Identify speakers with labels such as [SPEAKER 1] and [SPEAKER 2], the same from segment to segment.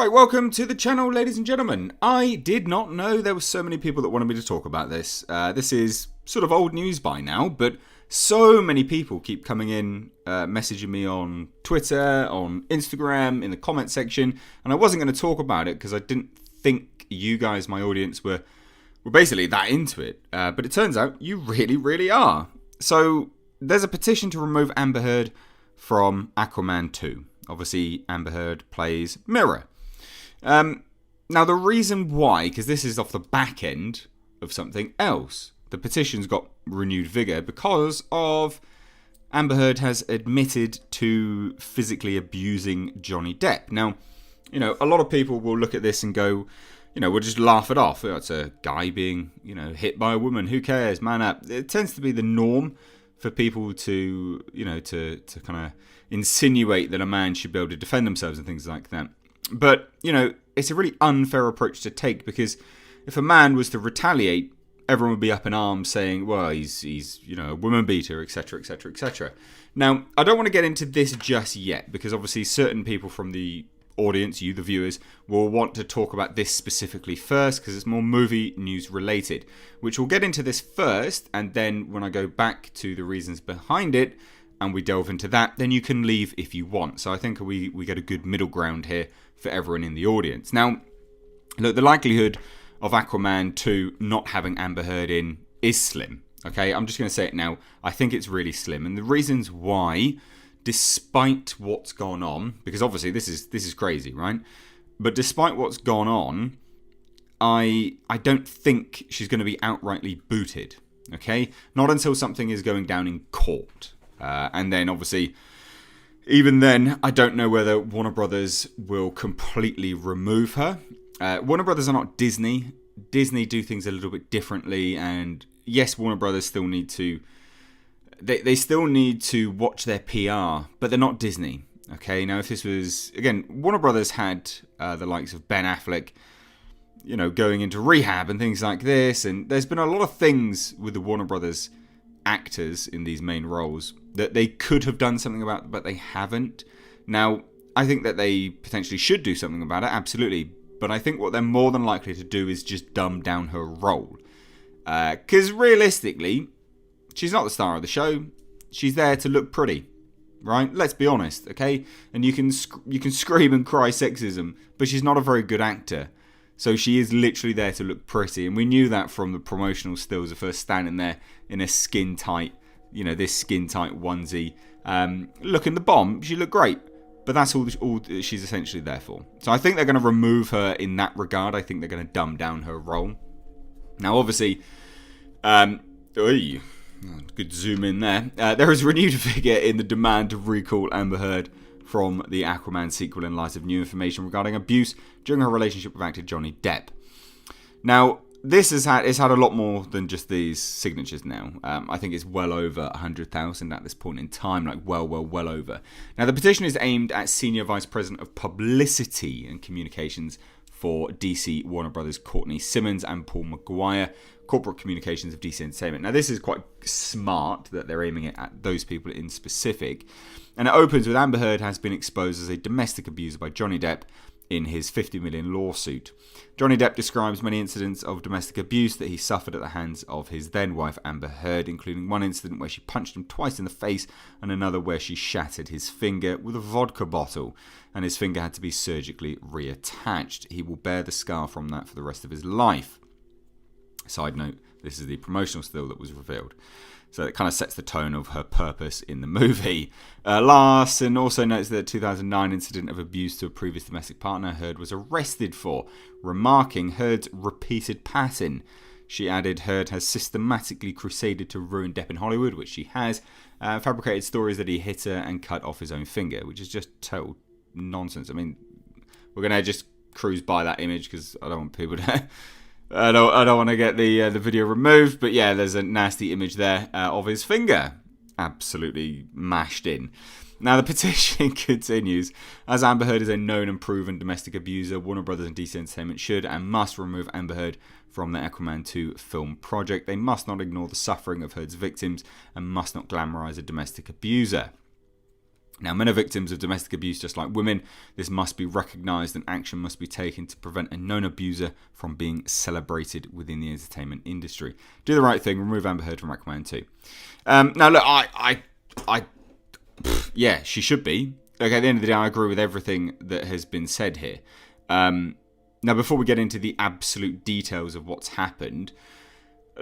[SPEAKER 1] Right, welcome to the channel, ladies and gentlemen. I did not know there were so many people that wanted me to talk about this. This is sort of old news by now, but so many people keep coming in, messaging me on Twitter, on Instagram, in the comment section, and I wasn't going to talk about it because I didn't think you guys, my audience, were basically that into it. But it turns out you really, really are. So there's a petition to remove Amber Heard from Aquaman 2. Obviously, Amber Heard plays Mirror. Now, the reason why, because this is off the back end of something else, the petition's got renewed vigour because of Amber Heard has admitted to physically abusing Johnny Depp. Now, you know, a lot of people will look at this and go, you know, we'll just laugh it off. It's a guy being, you know, hit by a woman. Who cares? Man up. It tends to be the norm for people to, you know, to kind of insinuate that a man should be able to defend themselves and things like that. But, you know, it's a really unfair approach to take because if a man was to retaliate, everyone would be up in arms saying, well, he's you know, a woman beater, etc., etc., etc. Now, I don't want to get into this just yet because obviously certain people from the audience, you, the viewers, will want to talk about this specifically first because it's more movie news related, which we'll get into this first, and then when I go back to the reasons behind it and we delve into that, then you can leave if you want. So I think we get a good middle ground here for everyone in the audience. Now, look, the likelihood of Aquaman 2 not having Amber Heard in is slim. Okay, I'm just going to say it now. I think it's really slim, and the reasons why, despite what's gone on, because obviously this is crazy, right? But despite what's gone on, I don't think she's going to be outrightly booted. Okay, not until something is going down in court, and then obviously, even then, I don't know whether Warner Brothers will completely remove her. Warner Brothers are not Disney. Disney do things a little bit differently, and yes, Warner Brothers still need to. They still need to watch their PR, but they're not Disney. Okay, now if this was, again, Warner Brothers had the likes of Ben Affleck, you know, going into rehab and things like this, and there's been a lot of things with the Warner Brothers actors in these main roles that they could have done something about, but they haven't. Now, I think that they potentially should do something about it, absolutely, but I think what they're more than likely to do is just dumb down her role. Because realistically, she's not the star of the show. She's there to look pretty, right? Let's be honest, okay? And you can scream and cry sexism, but she's not a very good actor. So she is literally there to look pretty, and we knew that from the promotional stills of her standing there in a skin-tight, you know, this skin-tight onesie. Looking the bomb, she looked great, but that's all she's essentially there for. So I think they're going to remove her in that regard. I think they're going to dumb down her role. Now, obviously, good zoom in there. There is renewed vigour in the demand to recall Amber Heard from the Aquaman sequel in light of new information regarding abuse during her relationship with actor Johnny Depp. Now, this has had a lot more than just these signatures now. I think it's well over 100,000 at this point in time, like well over. Now, the petition is aimed at Senior Vice President of Publicity and Communications for DC Warner Brothers, Courtney Simmons, and Paul McGuire, Corporate Communications of DC Entertainment. Now, this is quite smart that they're aiming it at those people in specific. And it opens with Amber Heard has been exposed as a domestic abuser by Johnny Depp in his $50 million lawsuit. Johnny Depp describes many incidents of domestic abuse that he suffered at the hands of his then-wife Amber Heard, including one incident where she punched him twice in the face and another where she shattered his finger with a vodka bottle, and his finger had to be surgically reattached. He will bear the scar from that for the rest of his life. Side note, this is the promotional still that was revealed. So it kind of sets the tone of her purpose in the movie. Larson also notes that the 2009 incident of abuse to a previous domestic partner Heard was arrested for, remarking Heard's repeated pattern. She added Heard has systematically crusaded to ruin Depp in Hollywood, which she has, fabricated stories that he hit her and cut off his own finger, which is just total nonsense. I mean, we're going to just cruise by that image because I don't want people to... I don't want to get the video removed, but yeah, there's a nasty image there of his finger, absolutely mashed in. Now, the petition continues. As Amber Heard is a known and proven domestic abuser, Warner Brothers and DC Entertainment should and must remove Amber Heard from the Aquaman 2 film project. They must not ignore the suffering of Heard's victims and must not glamorize a domestic abuser. Now, men are victims of domestic abuse just like women. This must be recognised and action must be taken to prevent a known abuser from being celebrated within the entertainment industry. Do the right thing. Remove Amber Heard from Aquaman 2. Now, look, yeah, she should be. Like, at the end of the day, I agree with everything that has been said here. Now, before we get into the absolute details of what's happened,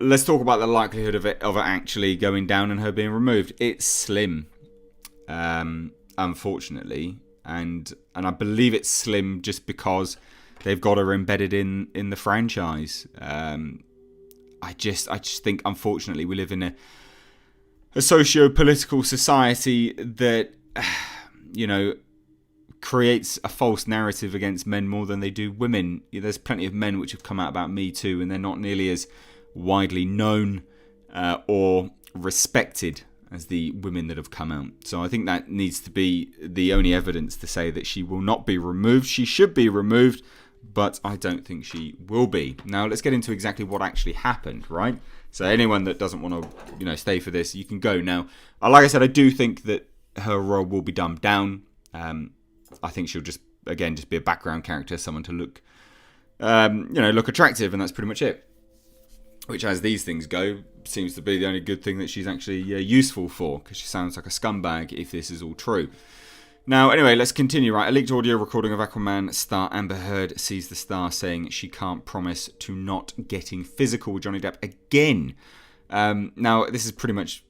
[SPEAKER 1] let's talk about the likelihood of it actually going down and her being removed. It's slim. Unfortunately, and I believe it's slim just because they've got her embedded in the franchise. I just think, unfortunately, we live in a socio-political society that creates a false narrative against men more than they do women. There's plenty of men which have come out about Me Too, and they're not nearly as widely known or respected as the women that have come out. So I think that needs to be the only evidence to say that she will not be removed. She should be removed, but I don't think she will be. Now, let's get into exactly what actually happened, right? So anyone that doesn't want to, stay for this, you can go now. Like I said, I do think that her role will be dumbed down. I think she'll just be a background character, someone to look attractive, and that's pretty much it. Which, as these things go, seems to be the only good thing that she's actually useful for, because she sounds like a scumbag if this is all true. Now, anyway, let's continue, right? A leaked audio recording of Aquaman star Amber Heard sees the star saying she can't promise to not getting physical with Johnny Depp again. Now, this is pretty much...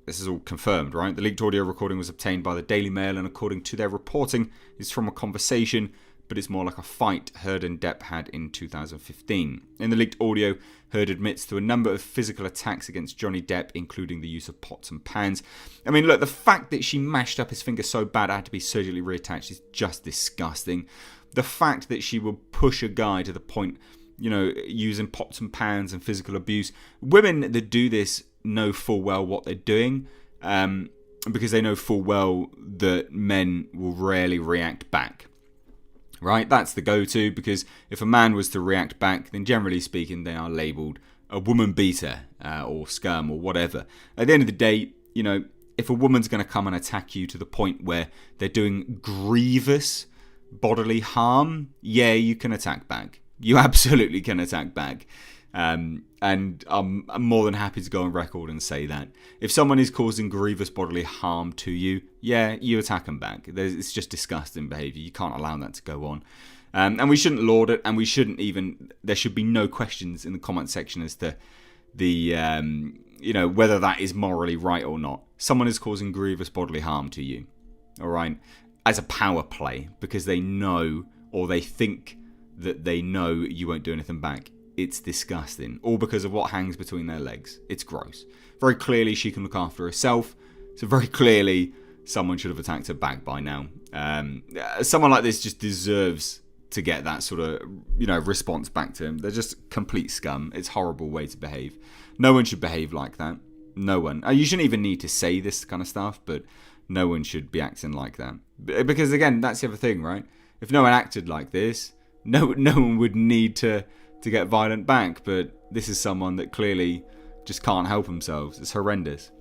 [SPEAKER 1] this is all confirmed, right? The leaked audio recording was obtained by the Daily Mail, and according to their reporting, it's from a conversation, but it's more like a fight Heard and Depp had in 2015. In the leaked audio, Heard admits to a number of physical attacks against Johnny Depp, including the use of pots and pans. I mean, look, the fact that she mashed up his finger so bad it had to be surgically reattached is just disgusting. The fact that she will push a guy to the point, using pots and pans and physical abuse. Women that do this know full well what they're doing, because they know full well that men will rarely react back. Right, that's the go-to, because if a man was to react back, then generally speaking, they are labelled a woman beater or scum or whatever. At the end of the day, if a woman's going to come and attack you to the point where they're doing grievous bodily harm, yeah, you can attack back. You absolutely can attack back. And I'm more than happy to go on record and say that. If someone is causing grievous bodily harm to you, yeah, you attack them back. It's just disgusting behaviour. You can't allow that to go on. And we shouldn't laud it, and we shouldn't even... There should be no questions in the comment section as to the, whether that is morally right or not. Someone is causing grievous bodily harm to you, all right, as a power play, because they know, or they think that they know you won't do anything back. It's disgusting. All because of what hangs between their legs. It's gross. Very clearly she can look after herself. So very clearly someone should have attacked her back by now. Someone like this just deserves to get that sort of, response back to him. They're just complete scum. It's a horrible way to behave. No one should behave like that. No one. You shouldn't even need to say this kind of stuff, but no one should be acting like that. Because again, that's the other thing, right? If no one acted like this, no one would need to get violent back, but this is someone that clearly just can't help themselves. It's horrendous.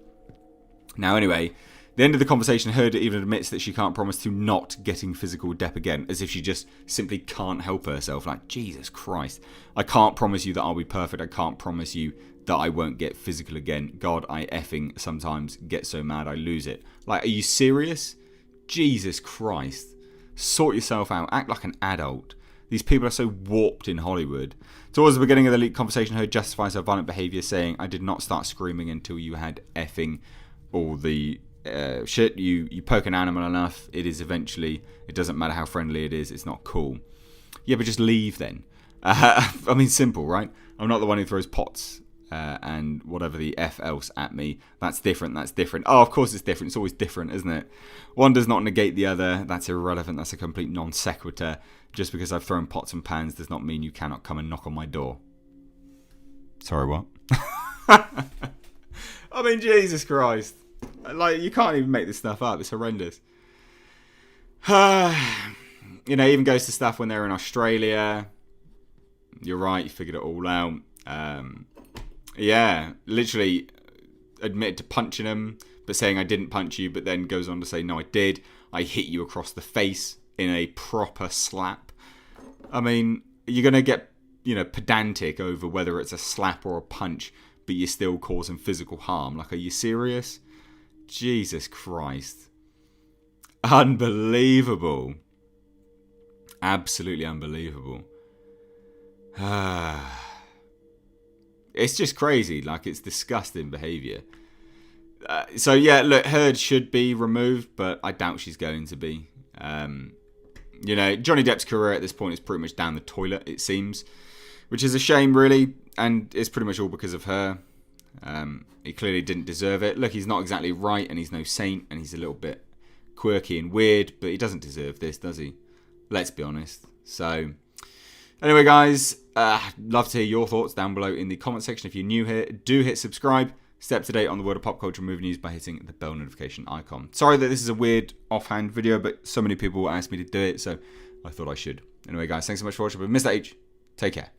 [SPEAKER 1] Now, anyway, the end of the conversation, Heard even admits that she can't promise to not getting physical with Depp again, as if she just simply can't help herself. Like, Jesus Christ, I can't promise you that I'll be perfect. I can't promise you that I won't get physical again. God, I effing sometimes get so mad I lose it. Like, are you serious? Jesus Christ. Sort yourself out. Act like an adult. These people are so warped in Hollywood. Towards the beginning of the leaked conversation, Heard justifies her violent behaviour, saying, I did not start screaming until you had effing all the shit. You poke an animal enough, it doesn't matter how friendly it is, it's not cool. Yeah, but just leave then. Simple, right? I'm not the one who throws pots and whatever the F else at me. That's different. Oh, of course it's different. It's always different, isn't it? One does not negate the other. That's irrelevant. That's a complete non sequitur. Just because I've thrown pots and pans does not mean you cannot come and knock on my door. Sorry, what? I mean, Jesus Christ. Like, you can't even make this stuff up. It's horrendous. Even goes to stuff when they're in Australia. You're right, you figured it all out. Yeah, literally admitted to punching him, but saying I didn't punch you, but then goes on to say, no, I did. I hit you across the face in a proper slap. I mean, you're going to get, pedantic over whether it's a slap or a punch, but you're still causing physical harm. Like, are you serious? Jesus Christ. Unbelievable. Absolutely unbelievable. It's just crazy. Like, it's disgusting behaviour. So, yeah, look, Heard should be removed, but I doubt she's going to be. Johnny Depp's career at this point is pretty much down the toilet, it seems, which is a shame, really, and it's pretty much all because of her. He clearly didn't deserve it. Look, he's not exactly right, and he's no saint, and he's a little bit quirky and weird, but he doesn't deserve this, does he? Let's be honest. So, anyway, guys, love to hear your thoughts down below in the comment section. If you're new here, do hit subscribe. Stay up to date on the world of pop culture and movie news by hitting the bell notification icon. Sorry that this is a weird offhand video, but so many people asked me to do it, so I thought I should. Anyway, guys, thanks so much for watching. But Mr. H, take care.